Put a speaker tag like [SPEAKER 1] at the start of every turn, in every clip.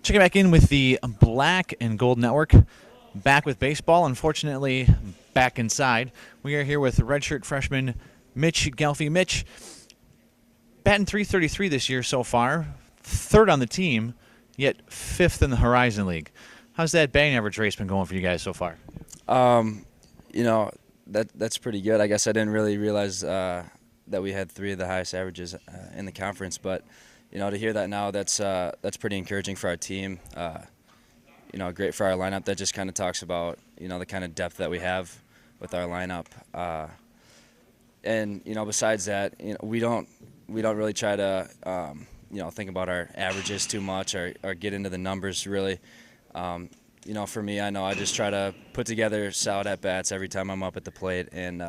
[SPEAKER 1] Checking back in with the Black and Gold Network. Back with baseball, unfortunately, back inside. We are here with redshirt freshman Mitch Ghelfi. Mitch, batting .333 this year so far, third on the team, yet fifth in the Horizon League. How's that batting average race been going for you guys so far?
[SPEAKER 2] You know, that's pretty good. I guess I didn't really realize that we had three of the highest averages in the conference, but to hear that now, that's pretty encouraging for our team. Great for our lineup. That just kind of talks about the kind of depth that we have with our lineup. And besides that, we don't really try to think about our averages too much or get into the numbers really. For me, I know I just try to put together solid at-bats every time I'm up at the plate, and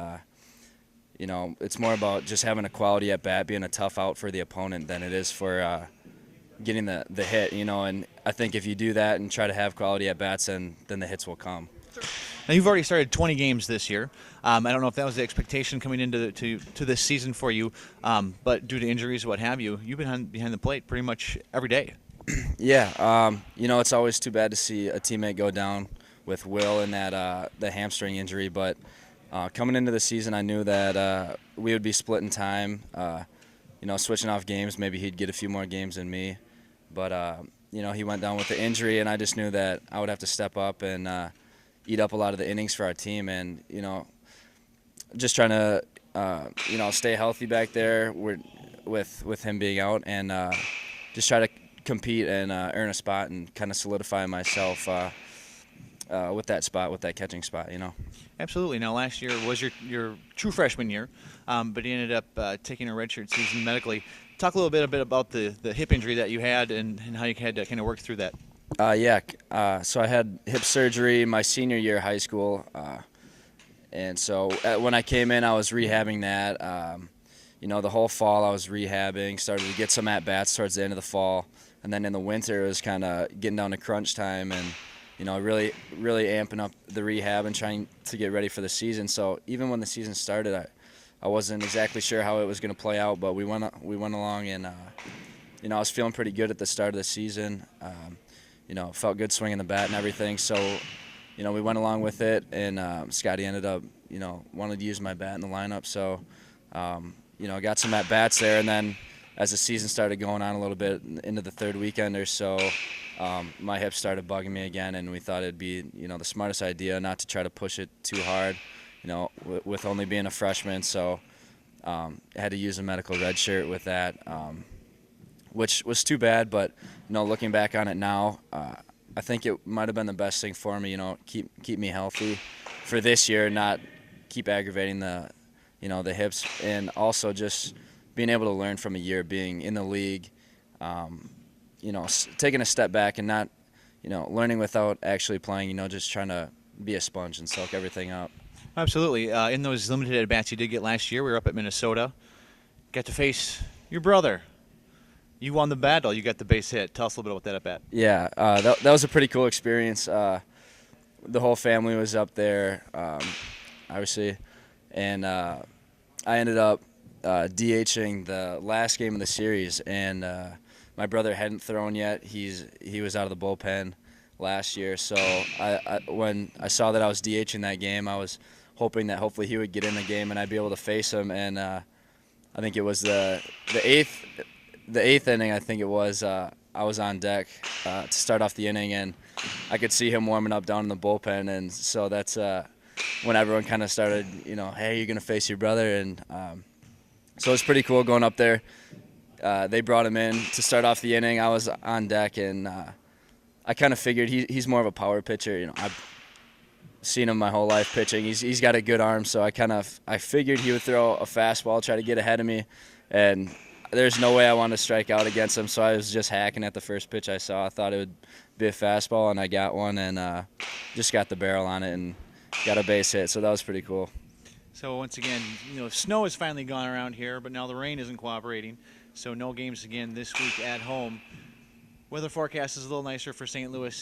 [SPEAKER 2] it's more about just having a quality at-bat, being a tough out for the opponent than it is for getting the hit, and I think if you do that and try to have quality at-bats, then the hits will come.
[SPEAKER 1] Now, you've already started 20 games this year. I don't know if that was the expectation coming into to this season for you, but due to injuries, what have you, you've been behind the plate pretty much every day.
[SPEAKER 2] Yeah, it's always too bad to see a teammate go down with Will and that the hamstring injury, but coming into the season, I knew that we would be splitting time, switching off games. Maybe he'd get a few more games than me, but he went down with the injury, and I just knew that I would have to step up and eat up a lot of the innings for our team, and just trying to stay healthy back there with him being out, and just try to compete and earn a spot and kind of solidify myself with that catching spot.
[SPEAKER 1] Absolutely. Now, last year was your true freshman year, but you ended up taking a redshirt season medically. Talk a little bit about the hip injury that you had and how you had to kind of work through that.
[SPEAKER 2] So I had hip surgery my senior year of high school, and so when I came in, I was rehabbing that. The whole fall I was rehabbing, started to get some at-bats towards the end of the fall, and then in the winter it was kind of getting down to crunch time and really amping up the rehab and trying to get ready for the season. So even when the season started, I wasn't exactly sure how it was going to play out, but we went along, and I was feeling pretty good at the start of the season. Felt good swinging the bat and everything. So, we went along with it, and Scotty ended up, wanted to use my bat in the lineup. So, I got some at-bats there, and then as the season started going on a little bit into the third weekend or so, my hip started bugging me again, and we thought it'd be, the smartest idea not to try to push it too hard, with only being a freshman. So I had to use a medical red shirt with that, which was too bad, but looking back on it now, I think it might have been the best thing for me. Keep me healthy for this year, not keep aggravating the hips, and also just being able to learn from a year being in the league, taking a step back and not learning without actually playing. Just trying to be a sponge and soak everything up.
[SPEAKER 1] Absolutely. In those limited at-bats you did get last year, we were up at Minnesota. Got to face your brother. You won the battle. You got the base hit. Tell us a little bit about that at-bat.
[SPEAKER 2] Yeah, that was a pretty cool experience. The whole family was up there, obviously, and I ended up DHing the last game of the series, and my brother hadn't thrown yet. He was out of the bullpen last year, so when I saw that I was DHing that game, I was hoping that hopefully he would get in the game and I'd be able to face him. And I think it was the eighth inning. I think it was. I was on deck to start off the inning, and I could see him warming up down in the bullpen, and so that's when everyone kind of started, hey, you're gonna face your brother, and so it was pretty cool going up there. They brought him in to start off the inning. I was on deck, and I kind of figured he's more of a power pitcher. I've seen him my whole life pitching. He's got a good arm, so I figured he would throw a fastball, try to get ahead of me, and there's no way I wanted to strike out against him, so I was just hacking at the first pitch I saw. I thought it would be a fastball, and I got one, and just got the barrel on it and got a base hit, so that was pretty cool.
[SPEAKER 1] So once again, snow has finally gone around here, but now the rain isn't cooperating, so no games again this week at home. Weather forecast is a little nicer for St. Louis.